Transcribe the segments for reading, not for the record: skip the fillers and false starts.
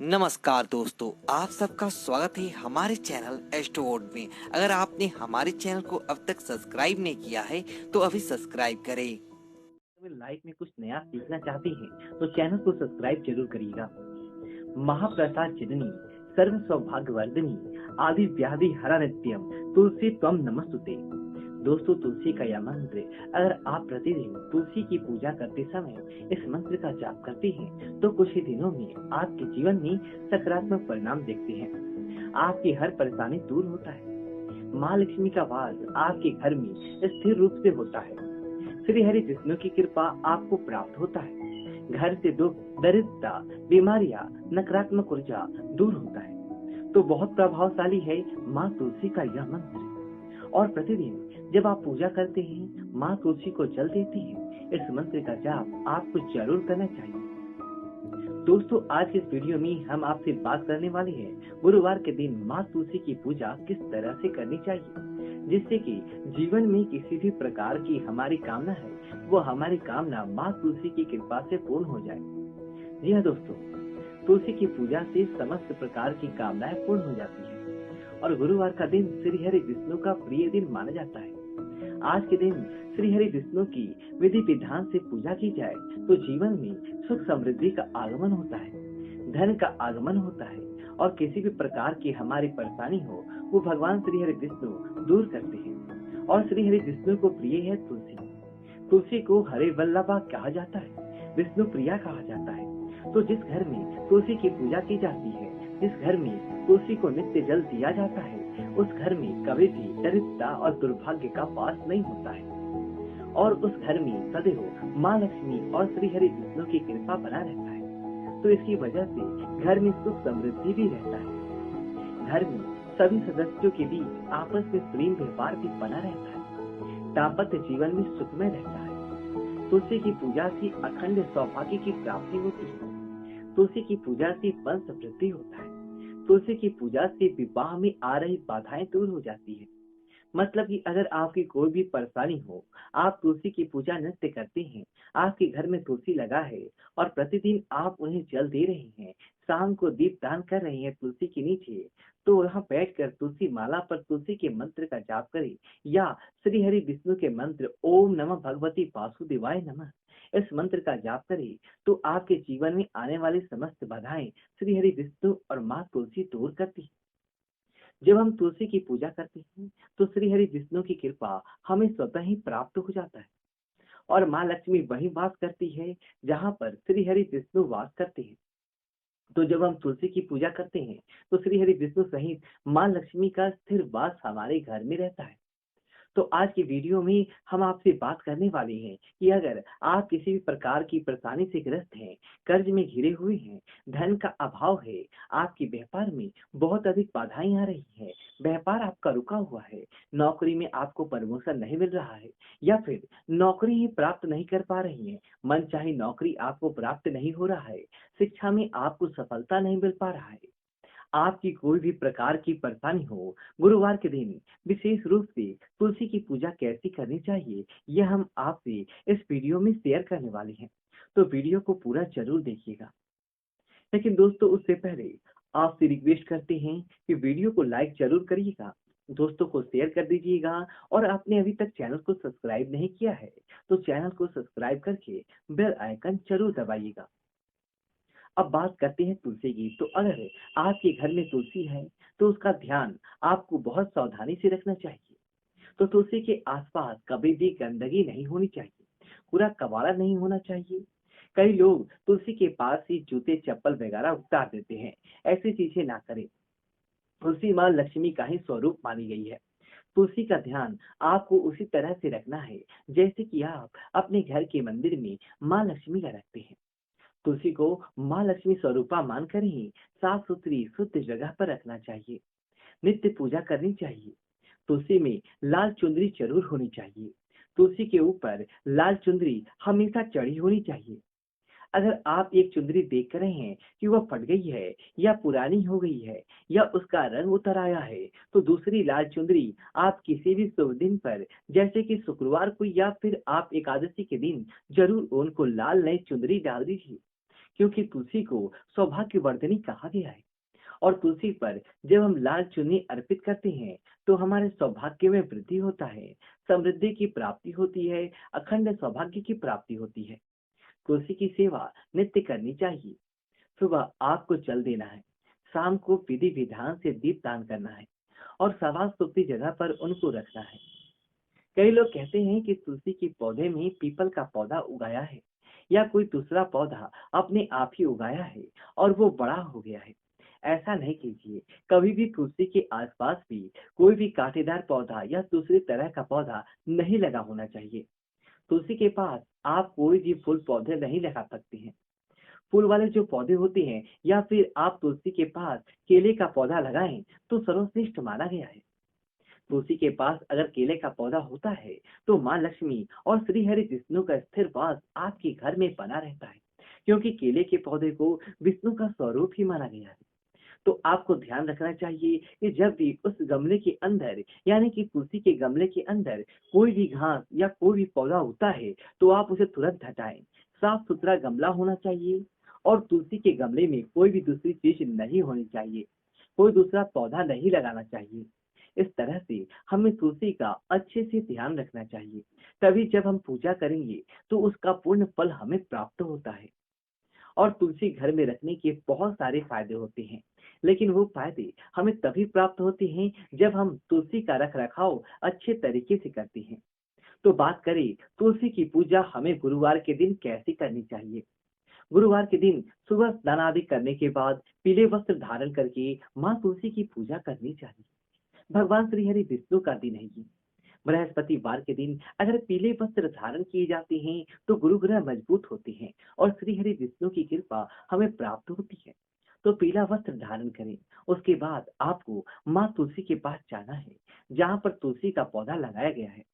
नमस्कार दोस्तों, आप सबका स्वागत है हमारे चैनल एस्ट्रोवर्ड में। अगर आपने हमारे चैनल को अब तक सब्सक्राइब नहीं किया है तो अभी सब्सक्राइब करें। अगर लाइफ में कुछ नया सीखना चाहते हैं तो चैनल को सब्सक्राइब जरूर करिएगा। महाप्रसाद जननी सर्व सौभाग्यवर्धिनी आदि व्याधि हरा नित्यम तुलसी त्वम नमस्तुते। दोस्तों, तुलसी का यह मंत्र अगर आप प्रतिदिन तुलसी की पूजा करते समय इस मंत्र का जाप करते हैं तो कुछ ही दिनों में आपके जीवन में सकारात्मक परिणाम देखते हैं। आपकी हर परेशानी दूर होता है। माँ लक्ष्मी का वास आपके घर में स्थिर रूप से होता है। श्री हरि विष्णु की कृपा आपको प्राप्त होता है। घर से दुख, दरिद्रता, बीमारियां, नकारात्मक ऊर्जा दूर होता है। तो बहुत प्रभावशाली है माँ तुलसी का यह मंत्र। और प्रतिदिन जब आप पूजा करते हैं, माँ तुलसी को जल देते हैं, इस मंत्र का जाप आपको जरूर करना चाहिए। दोस्तों, आज के इस वीडियो में हम आपसे बात करने वाले हैं गुरुवार के दिन माँ तुलसी की पूजा किस तरह से करनी चाहिए, जिससे कि जीवन में किसी भी प्रकार की हमारी कामना है वो हमारी कामना माँ तुलसी की कृपा से पूर्ण हो जाए। जी हाँ दोस्तों, तुलसी की पूजा से समस्त प्रकार की कामनाएं पूर्ण हो जाती है और गुरुवार का दिन श्री हरि विष्णु का प्रिय दिन माना जाता है। आज के दिन श्री हरि विष्णु की विधि विधान से पूजा की जाए तो जीवन में सुख समृद्धि का आगमन होता है, धन का आगमन होता है और किसी भी प्रकार की हमारी परेशानी हो वो भगवान श्री हरि विष्णु दूर करते हैं। और श्री हरि विष्णु को प्रिय है तुलसी। तुलसी को हरे वल्लभा कहा जाता है, विष्णु प्रिया कहा जाता है। तो जिस घर में तुलसी की पूजा की जाती है, जिस घर में तुलसी को नित्य जल दिया जाता है, उस घर में कभी भी दरिद्रता और दुर्भाग्य का वास नहीं होता है और उस घर में सदैव माँ लक्ष्मी और श्री हरि विष्णु की कृपा बना रहता है। तो इसकी वजह से घर में सुख समृद्धि भी रहता है। घर में सभी सदस्यों के बीच आपस में प्रेम व्यवहार भी बना रहता है। दाम्पत्य जीवन में सुखमय रहता है। तुलसी की पूजा से अखंड सौभाग्य की प्राप्ति होती है। तुलसी की पूजा से वंश वृद्धि होता है। तुलसी की पूजा से विवाह में आ रही बाधाएं दूर हो जाती है। मतलब कि अगर आपकी कोई भी परेशानी हो, आप तुलसी की पूजा नित्य करते हैं, आपके घर में तुलसी लगा है और प्रतिदिन आप उन्हें जल दे रहे हैं, शाम को दीप दान कर रहे हैं तुलसी के नीचे, तो वहाँ बैठकर तुलसी माला पर तुलसी के मंत्र का जाप करें या श्री हरि विष्णु के मंत्र ओम नमः भगवती वासुदेवाय नमः इस मंत्र का जाप करें तो आपके जीवन में आने वाली समस्त बाधाएं श्री हरि विष्णु और माँ तुलसी दूर करती है। जब हम तुलसी की पूजा करते हैं तो श्री हरि विष्णु की कृपा हमें स्वतः ही प्राप्त हो जाता है और माँ लक्ष्मी वहीं वास करती है जहाँ पर श्री हरि विष्णु वास करते हैं। तो जब हम तुलसी की पूजा करते हैं तो श्री हरि विष्णु सहित माँ लक्ष्मी का स्थिर वास हमारे घर में रहता है। तो आज की वीडियो में हम आपसे बात करने वाले हैं कि अगर आप किसी भी प्रकार की परेशानी से ग्रस्त हैं, कर्ज में घिरे हुए हैं, धन का अभाव है, आपके व्यापार में बहुत अधिक बाधाएं आ रही हैं, व्यापार आपका रुका हुआ है, नौकरी में आपको प्रमोशन नहीं मिल रहा है या फिर नौकरी ही प्राप्त नहीं कर पा रही है, मन चाहे नौकरी आपको प्राप्त नहीं हो रहा है, शिक्षा में आपको सफलता नहीं मिल पा रहा है, आपकी कोई भी प्रकार की परेशानी हो, गुरुवार के दिन विशेष रूप से तुलसी की पूजा कैसी करनी चाहिए, यह हम आपसे इस वीडियो में शेयर करने वाले हैं। तो वीडियो को पूरा जरूर देखिएगा। लेकिन दोस्तों, उससे पहले आपसे रिक्वेस्ट करते हैं कि वीडियो को लाइक जरूर करिएगा, दोस्तों को शेयर कर दीजिएगा और आपने अभी तक चैनल को सब्सक्राइब नहीं किया है तो चैनल को सब्सक्राइब करके बेल आइकन जरूर दबाइएगा। अब बात करते हैं तुलसी की। तो अगर आपके घर में तुलसी है तो उसका ध्यान आपको बहुत सावधानी से रखना चाहिए। तो तुलसी के आसपास कभी भी गंदगी नहीं होनी चाहिए, पूरा कबाड़ा नहीं होना चाहिए। कई लोग तुलसी के पास ही जूते चप्पल वगैरह उतार देते हैं, ऐसी चीजें ना करें। तुलसी माँ लक्ष्मी का ही स्वरूप मानी गई है। तुलसी का ध्यान आपको उसी तरह से रखना है जैसे कि आप अपने घर के मंदिर में माँ लक्ष्मी का रखते हैं। तुलसी को माँ लक्ष्मी स्वरूपा मानकर ही साफ सुथरी शुद्ध जगह पर रखना चाहिए। नित्य पूजा करनी चाहिए। तुलसी में लाल चुंदरी जरूर होनी चाहिए। तुलसी के ऊपर लाल चुंदरी हमेशा चढ़ी होनी चाहिए। अगर आप एक चुंदरी देख रहे हैं कि वह फट गई है या पुरानी हो गई है या उसका रंग उतर आया है तो दूसरी लाल चुंदरी आप किसी भी शुभ दिन पर जैसे कि शुक्रवार को या फिर आप एकादशी के दिन जरूर उनको लाल नई चुंदरी डाल दीजिए, क्योंकि तुलसी को सौभाग्यवर्धिनी कहा गया है। और तुलसी पर जब हम लाल चुन्नी अर्पित करते हैं तो हमारे सौभाग्य में वृद्धि होता है, समृद्धि की प्राप्ति होती है, अखंड सौभाग्य की प्राप्ति होती है। तुलसी की सेवा नित्य करनी चाहिए। सुबह आग को जल देना है, शाम को विधि विधान से दीपदान करना है और सवा सूखी जगह पर उनको रखना है। कई लोग कहते हैं कि तुलसी के पौधे में पीपल का पौधा उगाया है या कोई दूसरा पौधा अपने आप ही उगाया है और वो बड़ा हो गया है। ऐसा नहीं कीजिए। कभी भी तुलसी के आसपास भी कोई भी कांटेदार पौधा या दूसरी तरह का पौधा नहीं लगा होना चाहिए। तुलसी के पास आप कोई भी फूल पौधे नहीं लगा सकते हैं। फूल वाले जो पौधे होते हैं या फिर आप तुलसी के पास केले का पौधा लगाएं तो सर्वश्रेष्ठ माना गया है। तुलसी के पास अगर केले का पौधा होता है तो माँ लक्ष्मी और श्री हरि विष्णु का स्थिर वास आपके घर में बना रहता है, क्योंकि केले के पौधे को विष्णु का स्वरूप ही माना गया है। तो आपको ध्यान रखना चाहिए कि जब भी उस गमले के अंदर यानी कि तुलसी के गमले के अंदर कोई भी घास या कोई भी पौधा होता है तो आप उसे तुरंत हटाएं। साफ सुथरा गमला होना चाहिए और तुलसी के गमले में कोई भी दूसरी चीज नहीं होनी चाहिए, कोई दूसरा पौधा नहीं लगाना चाहिए। इस तरह से हमें तुलसी का अच्छे से ध्यान रखना चाहिए। तभी जब हम पूजा करेंगे तो उसका पूर्ण फल हमें प्राप्त होता है। और तुलसी घर में रखने के बहुत सारे फायदे होते हैं, लेकिन वो फायदे हमें तभी प्राप्त होते हैं जब हम तुलसी का रख रखाव अच्छे तरीके से करते हैं। तो बात करें तुलसी की पूजा हमें गुरुवार के दिन कैसे करनी चाहिए। गुरुवार के दिन सुबह स्नान आदि करने के बाद पीले वस्त्र धारण करके माँ तुलसी की पूजा करनी चाहिए। भगवान श्री हरि विष्णु का दिन है ये। बृहस्पतिवार के दिन अगर पीले वस्त्र धारण किए जाते हैं तो गुरु ग्रह मजबूत होते हैं और श्री हरि विष्णु की कृपा हमें प्राप्त होती है। तो पीला वस्त्र धारण करें। उसके बाद आपको माँ तुलसी के पास जाना है जहाँ पर तुलसी का पौधा लगाया गया है।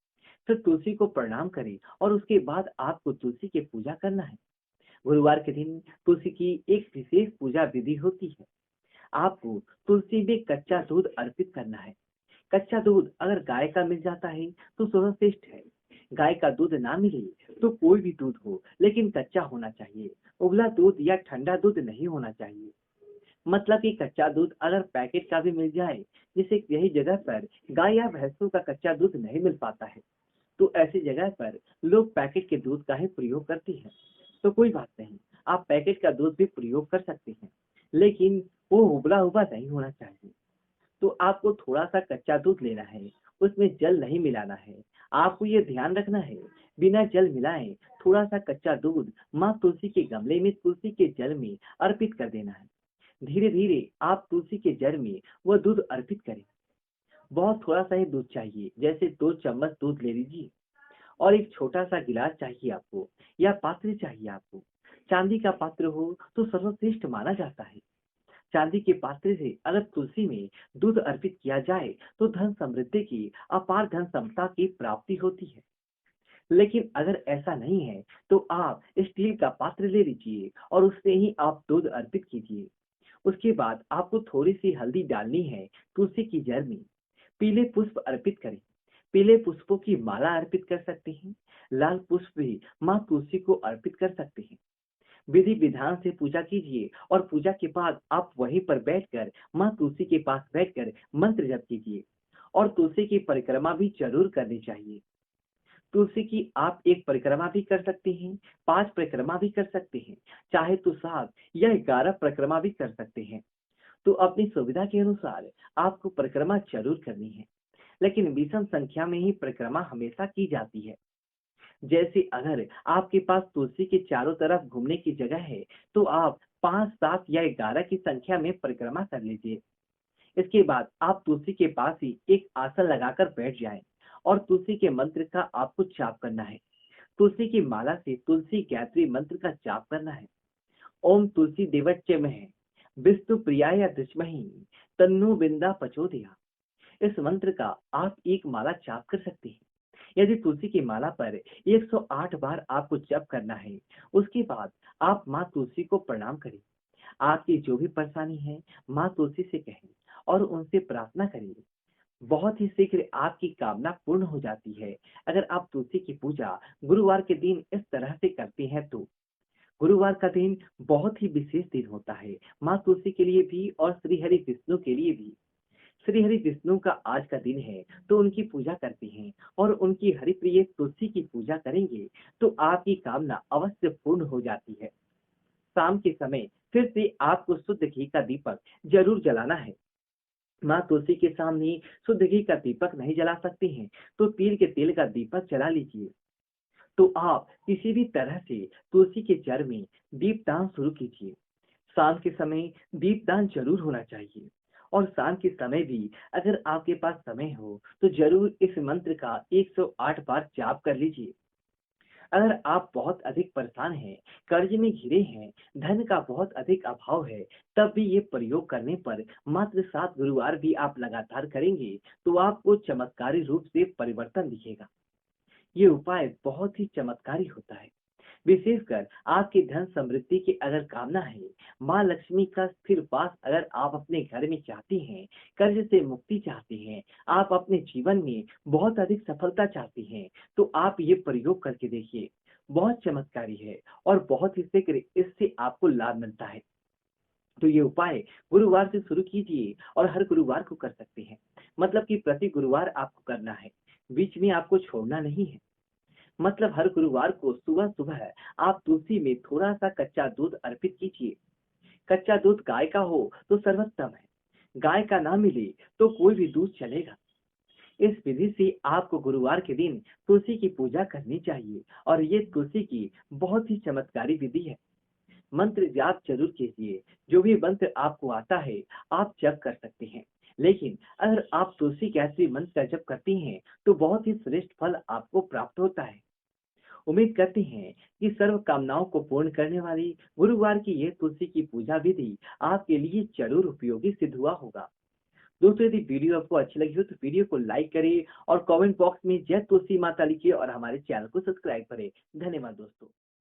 फिर तुलसी को प्रणाम करें और उसके बाद आपको तुलसी की पूजा करना है। गुरुवार के दिन तुलसी की एक विशेष पूजा विधि होती है। आपको तुलसी में कच्चा दूध अर्पित करना है। कच्चा दूध अगर गाय का मिल जाता है तो सर्वश्रेष्ठ है। गाय का दूध ना मिले तो कोई भी दूध हो लेकिन कच्चा होना चाहिए। उबला दूध या ठंडा दूध नहीं होना चाहिए। मतलब कि कच्चा दूध अगर पैकेट का भी मिल जाए, जिसे यही जगह पर गाय या भैंसों का कच्चा दूध नहीं मिल पाता है तो ऐसी जगह पर लोग पैकेट के दूध का ही प्रयोग करते हैं। तो कोई बात नहीं, आप पैकेट का दूध भी प्रयोग कर सकते हैं, लेकिन वो उबला हुआ नहीं होना चाहिए। तो आपको थोड़ा सा कच्चा दूध लेना है, उसमें जल नहीं मिलाना है। आपको ये ध्यान रखना है बिना जल मिलाए थोड़ा सा कच्चा दूध माँ तुलसी के गमले में तुलसी के जल में अर्पित कर देना है। धीरे धीरे आप तुलसी के जल में वह दूध अर्पित करें। बहुत थोड़ा सा ही दूध चाहिए, जैसे 2 चम्मच दूध ले लीजिए और एक छोटा सा गिलास चाहिए आपको या पात्र चाहिए आपको। चांदी का पात्र हो तो सर्वश्रेष्ठ माना जाता है। चांदी के पात्र से अगर तुलसी में दूध अर्पित किया जाए तो धन समृद्धि की अपार धन समता की प्राप्ति होती है। लेकिन अगर ऐसा नहीं है तो आप स्टील का पात्र ले लीजिए और उससे ही आप दूध अर्पित कीजिए। उसके बाद आपको थोड़ी सी हल्दी डालनी है तुलसी की जड़ में। पीले पुष्प अर्पित करें। पीले पुष्पों की माला अर्पित कर सकते हैं। लाल पुष्प भी माँ तुलसी को अर्पित कर सकते हैं। विधि विधान से पूजा कीजिए और पूजा के बाद आप वहीं पर बैठकर माँ तुलसी के पास बैठकर मंत्र जप कीजिए और तुलसी की परिक्रमा भी जरूर करनी चाहिए। तुलसी की आप एक परिक्रमा भी कर सकते हैं, 5 परिक्रमा भी कर सकते हैं, चाहे तो 7 या 11 परिक्रमा भी कर सकते हैं। तो अपनी सुविधा के अनुसार आपको परिक्रमा जरूर करनी है, लेकिन विषम संख्या में ही परिक्रमा हमेशा की जाती है। जैसे अगर आपके पास तुलसी के चारों तरफ घूमने की जगह है तो आप 5, 7 या 11 की संख्या में परिक्रमा कर लीजिए। इसके बाद आप तुलसी के पास ही एक आसन लगाकर बैठ जाएं और तुलसी के मंत्र का आपको जाप करना है। तुलसी की माला से तुलसी गायत्री मंत्र का जाप करना है। ओम तुलसी देवच्चयमहे विष्णु प्रियाय धीमहि तन्नो बिंदा प्रचोदयात्। इस मंत्र का आप एक माला जाप कर सकते हैं। यदि तुलसी की माला पर 108 बार आपको जप करना है, उसके बाद आप माँ तुलसी को प्रणाम करें। आपकी जो भी परेशानी है माँ तुलसी से कहें और उनसे प्रार्थना करें। बहुत ही शीघ्र आपकी कामना पूर्ण हो जाती है अगर आप तुलसी की पूजा गुरुवार के दिन इस तरह से करते हैं तो। गुरुवार का दिन बहुत ही विशेष दिन होता है, माँ तुलसी के लिए भी और श्री हरि विष्णु के लिए भी। श्री हरि विष्णु का आज का दिन है, तो उनकी पूजा करते हैं और उनकी हरिप्रिय तुलसी की पूजा करेंगे तो आपकी कामना अवश्य पूर्ण हो जाती है। शाम के समय फिर से आपको शुद्ध घी का दीपक जरूर जलाना है। माँ तुलसी के सामने शुद्ध घी का दीपक नहीं जला सकते हैं तो तिल के तेल का दीपक जला लीजिए। तो आप किसी भी तरह से तुलसी के जड़ में दीपदान शुरू कीजिए। शाम के समय दीपदान जरूर होना चाहिए और शाम के समय भी अगर आपके पास समय हो तो जरूर इस मंत्र का 108 बार जाप कर लीजिए। अगर आप बहुत अधिक परेशान हैं, कर्ज में घिरे हैं, धन का बहुत अधिक अभाव है, तब भी ये प्रयोग करने पर मात्र 7 गुरुवार भी आप लगातार करेंगे तो आपको चमत्कारी रूप से परिवर्तन दिखेगा। ये उपाय बहुत ही चमत्कारी होता है। विशेषकर आपकी धन समृद्धि की अगर कामना है, माँ लक्ष्मी का स्थिर वास अगर आप अपने घर में चाहती हैं, कर्ज से मुक्ति चाहते हैं, आप अपने जीवन में बहुत अधिक सफलता चाहती हैं, तो आप ये प्रयोग करके देखिए। बहुत चमत्कारी है और बहुत ही शीघ्र इससे आपको लाभ मिलता है। तो ये उपाय गुरुवार से शुरू कीजिए और हर गुरुवार को कर सकते हैं। मतलब कि प्रति गुरुवार आपको करना है, बीच में आपको छोड़ना नहीं है। मतलब हर गुरुवार को सुबह सुबह आप तुलसी में थोड़ा सा कच्चा दूध अर्पित कीजिए। कच्चा दूध गाय का हो तो सर्वोत्तम है, गाय का ना मिले तो कोई भी दूध चलेगा। इस विधि से आपको गुरुवार के दिन तुलसी की पूजा करनी चाहिए और ये तुलसी की बहुत ही चमत्कारी विधि है। मंत्र जाप जरूर कीजिए। जो भी मंत्र आपको आता है आप जप कर सकते हैं, लेकिन अगर आप तुलसी गायत्री मंत्र का जप करते हैं तो बहुत ही श्रेष्ठ फल आपको प्राप्त होता है। उम्मीद करते हैं कि सर्व कामनाओं को पूर्ण करने वाली गुरुवार की यह तुलसी की पूजा विधि आपके लिए जरूर उपयोगी सिद्ध हुआ होगा। दोस्तों, यदि वीडियो आपको अच्छी लगी हो तो वीडियो को लाइक करें और कमेंट बॉक्स में जय तुलसी माता लिखिए और हमारे चैनल को सब्सक्राइब करें। धन्यवाद दोस्तों।